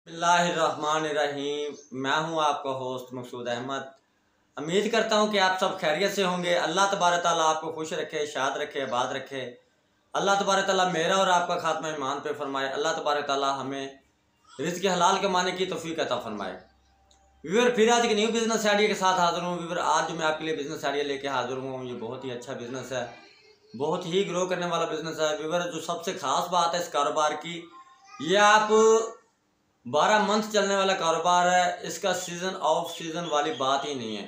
बिस्मिल्लाहिर्रहमानिर्रहीम। मैं हूं आपका होस्ट मकसूद अहमद। उम्मीद करता हूं कि आप सब खैरियत से होंगे। अल्लाह तबारक ताला आपको खुश रखे, शाद रखे, आबाद रखे। अल्लाह तबारक ताला मेरा और आपका खात्मा ईमान पे फरमाए। अल्लाह तबारक ताला हमें रिज़्क़ हलाल कमाने की तौफीक अता फरमाए। व्यूअर, फिर आज एक न्यू बिज़नेस आइडिया के साथ हाज़िर हूँ। व्यूअर, आज जो मैं आपके लिए बिज़नेस आइडिया लेके हाज़िर हूँ, ये बहुत ही अच्छा बिज़नेस है, बहुत ही ग्रो करने वाला बिज़नेस है। व्यूअर, जो सबसे ख़ास बात है इस कारोबार की, ये आप 12 मंथ चलने वाला कारोबार है। इसका सीज़न ऑफ सीज़न वाली बात ही नहीं है।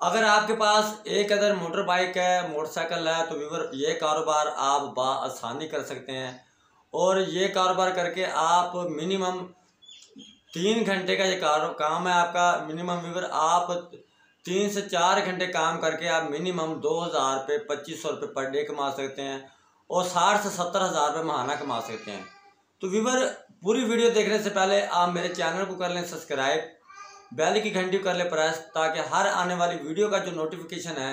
अगर आपके पास एक अगर मोटर बाइक है, मोटरसाइकिल है, तो व्यूअर ये कारोबार आप बआसानी कर सकते हैं। और ये कारोबार करके आप मिनिमम 3 घंटे का ये काम है आपका। मिनिमम व्यूअर आप 3 से 4 घंटे काम करके आप मिनिमम 2000 रुपये, 2500 रुपये पर डे कमा सकते हैं और 60 से 70 हज़ार रुपये महाना कमा सकते हैं। तो व्यूअर, पूरी वीडियो देखने से पहले आप मेरे चैनल को कर लें सब्सक्राइब, बेल की घंटी कर लें प्रेस, ताकि हर आने वाली वीडियो का जो नोटिफिकेशन है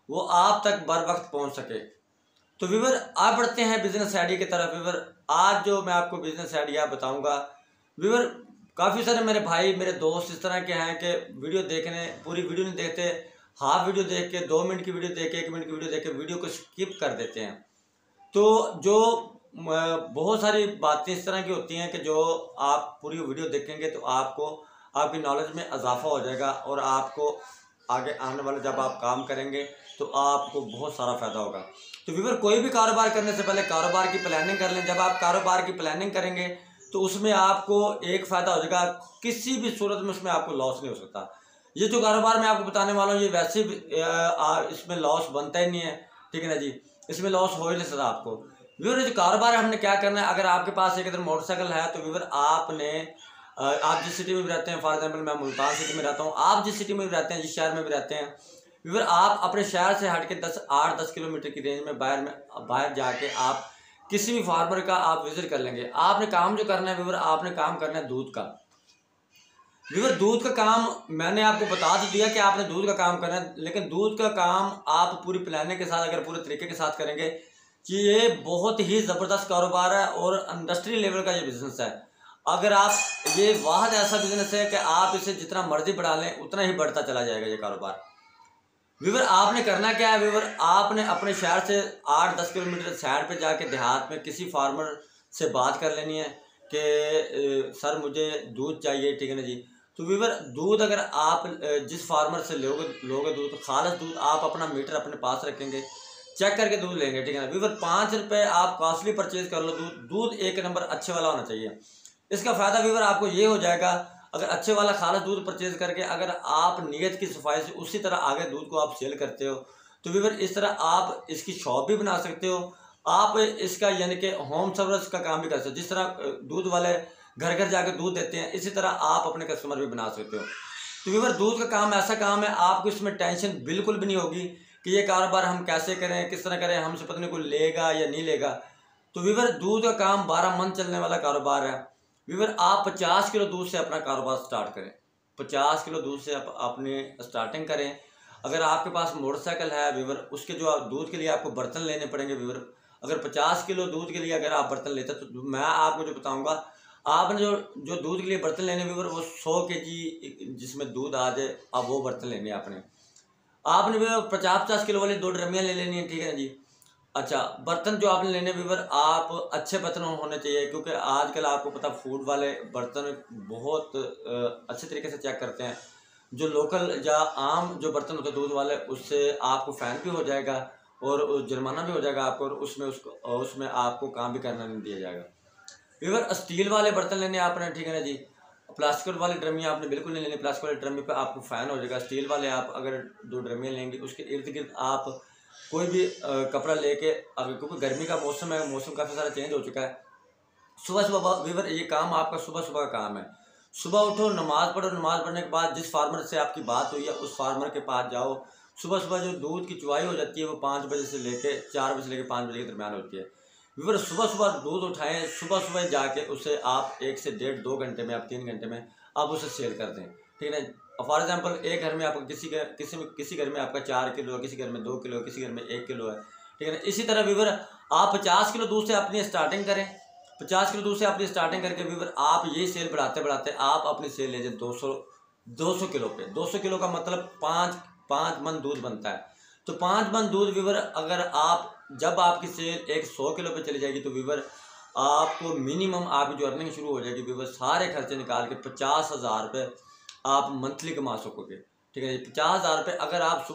वो आप तक बर वक्त पहुँच सके। तो व्यूअर, आप बढ़ते हैं बिजनेस आइडिया की तरफ। व्यूअर, आज जो मैं आपको बिजनेस आइडिया बताऊंगा, व्यूअर काफ़ी सारे मेरे भाई, मेरे दोस्त इस तरह के हैं कि वीडियो देखने, पूरी वीडियो नहीं देखते, हाफ वीडियो देख के, 2 मिनट की वीडियो देख के, 1 मिनट की वीडियो देख के वीडियो को स्किप कर देते हैं। तो जो बहुत सारी बातें इस तरह की होती हैं कि जो आप पूरी वीडियो देखेंगे तो आपको आपकी नॉलेज में इजाफा हो जाएगा और आपको आगे आने वाले जब आप काम करेंगे तो आपको बहुत सारा फ़ायदा होगा। तो व्यूअर, कोई भी कारोबार करने से पहले कारोबार की प्लानिंग कर लें। जब आप कारोबार की प्लानिंग करेंगे तो उसमें आपको एक फ़ायदा हो जाएगा, किसी भी सूरत में उसमें आपको लॉस नहीं हो सकता। ये जो कारोबार मैं आपको बताने वाला हूँ, ये वैसे भी इसमें लॉस बनता ही नहीं है, ठीक है ना जी, इसमें लॉस हो ही नहीं सकता आपको। व्यूअर, जो कारोबार है हमने क्या करना है, अगर आपके पास एक अगर मोटरसाइकिल है तो व्यूअर आपने आप जिस सिटी में भी रहते हैं, फॉर एग्जांपल मैं मुल्तान सिटी में रहता हूँ, आप जिस सिटी में भी रहते हैं, जिस शहर में भी रहते हैं, व्यूअर आप अपने शहर से हट के 8-10 किलोमीटर की रेंज में बाहर जाके आप किसी भी फार्मर का आप विजिट कर लेंगे। आपने काम जो करना है व्यूअर, आपने काम करना है दूध का। व्यूअर, दूध का काम मैंने आपको बता तो दिया कि आपने दूध का काम करना है, लेकिन दूध का काम आप पूरी प्लानिंग के साथ, अगर पूरे तरीके के साथ करेंगे कि ये बहुत ही ज़बरदस्त कारोबार है और इंडस्ट्री लेवल का ये बिज़नेस है। अगर आप, ये वाहद ऐसा बिज़नेस है कि आप इसे जितना मर्जी बढ़ा लें उतना ही बढ़ता चला जाएगा ये कारोबार। व्यूअर, आपने करना क्या है, व्यूअर आपने अपने शहर से 8-10 किलोमीटर साइड पे जाके देहात में किसी फार्मर से बात कर लेनी है कि सर मुझे दूध चाहिए, ठीक है ना जी। तो व्यूअर, दूध अगर आप जिस फार्मर से लोगे दूध, खालिस दूध आप अपना मीटर अपने पास रखेंगे, चेक करके दूध लेंगे, ठीक है ना। व्यूअर, 5 रुपये आप कॉस्टली परचेज कर लो, दूध एक नंबर अच्छे वाला होना चाहिए। इसका फ़ायदा व्यूअर आपको ये हो जाएगा, अगर अच्छे वाला खालिस दूध परचेज करके अगर आप नीयत की सफाई से उसी तरह आगे दूध को आप सेल करते हो, तो व्यूअर इस तरह आप इसकी शॉप भी बना सकते हो। आप इसका यानी कि होम सर्विस का काम भी कर सकते हो। जिस तरह दूध वाले घर घर जाकर दूध देते हैं, इसी तरह आप अपने कस्टमर भी बना सकते हो। तो व्यूअर, दूध का काम ऐसा काम है, आपको इसमें टेंशन बिल्कुल भी नहीं होगी कि ये कारोबार हम कैसे करें, किस तरह करें, हमसे पता नहीं कोई लेगा या नहीं लेगा। तो व्यूअर, दूध का काम 12 मंथ चलने वाला कारोबार है। व्यूअर, आप 50 किलो दूध से अपना कारोबार स्टार्ट करें। 50 किलो दूध से आप अपने स्टार्टिंग करें। अगर आपके पास मोटरसाइकिल है व्यूअर, उसके जो दूध के लिए आपको बर्तन लेने पड़ेंगे व्यूअर। अगर 50 किलो दूध के लिए अगर आप बर्तन लेते हैं तो मैं आपको जो बताऊँगा, आपने जो दूध के लिए बर्तन लेने व्यूअर, वो 100 kg जिसमें दूध आ जाए, आप वो बर्तन लेने आपने भी 50-50 किलो वाली 2 ड्रमियाँ ले लेनी है, ठीक है ना जी। अच्छा, बर्तन जो आपने लेने व्यूअर, आप अच्छे बर्तन होने चाहिए, क्योंकि आजकल आपको पता फूड वाले बर्तन बहुत अच्छे तरीके से चेक करते हैं। जो लोकल या आम जो बर्तन होते हैं दूध वाले, उससे आपको फ़ाइन भी हो जाएगा और जुर्माना भी हो जाएगा आपको, और उसमें आपको काम भी करना नहीं दिया जाएगा। व्यूअर, स्टील वाले बर्तन लेने आपने, ठीक है ना जी। प्लास्टिक वाली ड्रमियाँ आपने बिल्कुल नहीं लेनी, प्लास्टिक वाली ड्रमी पे आपको फ़ाइन हो जाएगा। स्टील वाले आप अगर 2 ड्रमियाँ लेंगे, उसके इर्द गिर्द आप कोई भी कपड़ा लेके, अगर क्योंकि गर्मी का मौसम है, मौसम काफ़ी सारा चेंज हो चुका है। सुबह सुबह व्यूअर, ये काम आपका सुबह सुबह का काम है। सुबह उठो, नमाज़ पढ़ो, नमाज़ पढ़ने के बाद जिस फार्मर से आपकी बात हुई है उस फार्मर के पास जाओ। सुबह सुबह जो दूध की चुवाई हो जाती है वो 5 बजे से लेके 4 बजे से लेकर 5 बजे के दरमियान होती है। व्यूअर, सुबह सुबह दूध उठाएं, सुबह सुबह जाके उसे आप 1 से 1.5-2 घंटे में, आप 3 घंटे में आप उसे सेल कर दें, ठीक है ना। फॉर एग्जांपल, एक घर में आपका किसी घर में आपका 4 किलो है, किसी घर में 2 किलो है, किसी घर में 1 किलो है, ठीक है ना। इसी तरह व्यूअर, आप 50 किलो दूध से अपनी स्टार्टिंग करें। 50 किलो दूध से अपनी स्टार्टिंग करके व्यूवर आप ये सेल बढ़ाते बढ़ाते आप अपनी सेल ले जाए 200 किलो पे। 200 किलो का मतलब 5 मन दूध बनता है। तो 5 मन दूध व्यूवर अगर आप जब आपकी सेल एक 100 किलो पे चली जाएगी तो व्यूवर आपको मिनिमम आपकी जो अर्निंग शुरू हो जाएगी व्यूवर सारे खर्चे निकाल के 50,000 रुपये आप मंथली कमा सकोगे। ठीक है जी, 50,000 रुपये अगर आप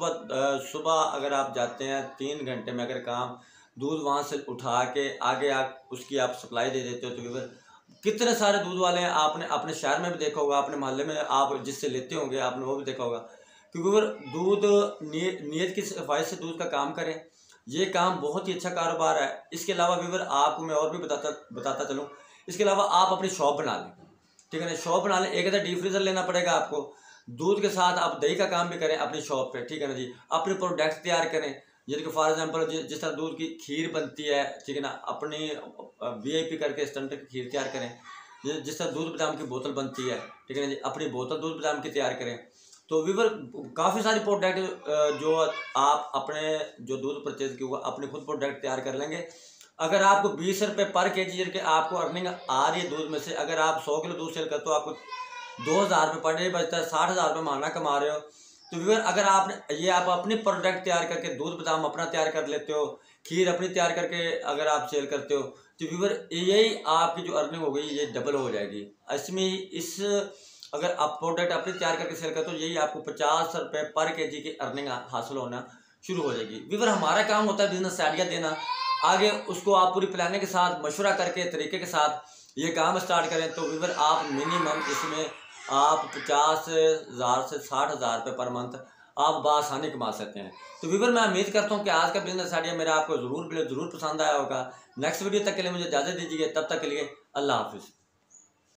सुबह अगर आप जाते हैं 3 घंटे में अगर काम दूध वहाँ से उठा के आगे आप उसकी आप सप्लाई दे देते हो तो व्यूवर कितने सारे दूध वाले हैं आपने अपने शहर में भी देखा होगा, अपने मोहल्ले में आप जिससे लेते होंगे आपने वो भी देखा होगा। क्योंकि व्यूवर दूध नीयत की सफाई से दूध का काम करें, ये काम बहुत ही अच्छा कारोबार है। इसके अलावा व्यूवर आपको मैं और भी बताता चलूँ, इसके अलावा आप अपनी शॉप बना लें। ठीक है ना, शॉप बना लें। एक डीप फ्रीजर लेना पड़ेगा आपको, दूध के साथ आप दही का काम भी करें अपनी शॉप पे। ठीक है ना जी, अपने प्रोडक्ट तैयार करें, जैसे कि फॉर एग्जांपल जिस तरह दूध की खीर बनती है, ठीक है ना, अपनी VIP करके स्टैंडर्ड की खीर तैयार करें। जिस तरह दूध बादाम की बोतल बनती है, ठीक है ना जी, अपनी बोतल दूध बादाम की तैयार करें। तो व्यूवर काफ़ी सारे प्रोडक्ट जो आप अपने जो दूध परचेज किया हुआ अपने खुद प्रोडक्ट तैयार कर लेंगे। अगर आपको 20 रुपये पर केजी के आपको अर्निंग आ रही है दूध में से, अगर आप 100 किलो दूध सेल करते हो तो आपको 2,000 रुपये पर डे बचता है, 60,000 रुपये महीना कमा रहे हो। तो व्यूवर अगर आप अपने प्रोडक्ट तैयार करके दूध बादाम अपना तैयार कर लेते हो, खीर अपनी तैयार करके अगर आप सेल करते हो तो व्यूवर यही आपकी जो अर्निंग हो गई ये डबल हो जाएगी। इसमें अगर आप प्रोडक्ट अपने तैयार करके सेल करते हो यही आपको 50 रुपये पर केजी की अर्निंग हासिल होना शुरू हो जाएगी। व्यूवर हमारा काम होता है बिजनेस आइडिया देना, आगे उसको आप पूरी प्लानिंग के साथ मशवरा करके तरीके के साथ ये काम स्टार्ट करें तो व्यूवर आप मिनिमम इसमें आप 50,000 से 60,000 रुपये पर मंथ आप बआसानी कमा सकते हैं। तो व्यूवर मैं उम्मीद करता हूँ कि आज का बिजनेस आइडिया मेरा आपको ज़रूर पसंद आया होगा। नेक्स्ट वीडियो तक के लिए मुझे इजाज़त दीजिए, तब तक के लिए अल्लाह हाफिज़।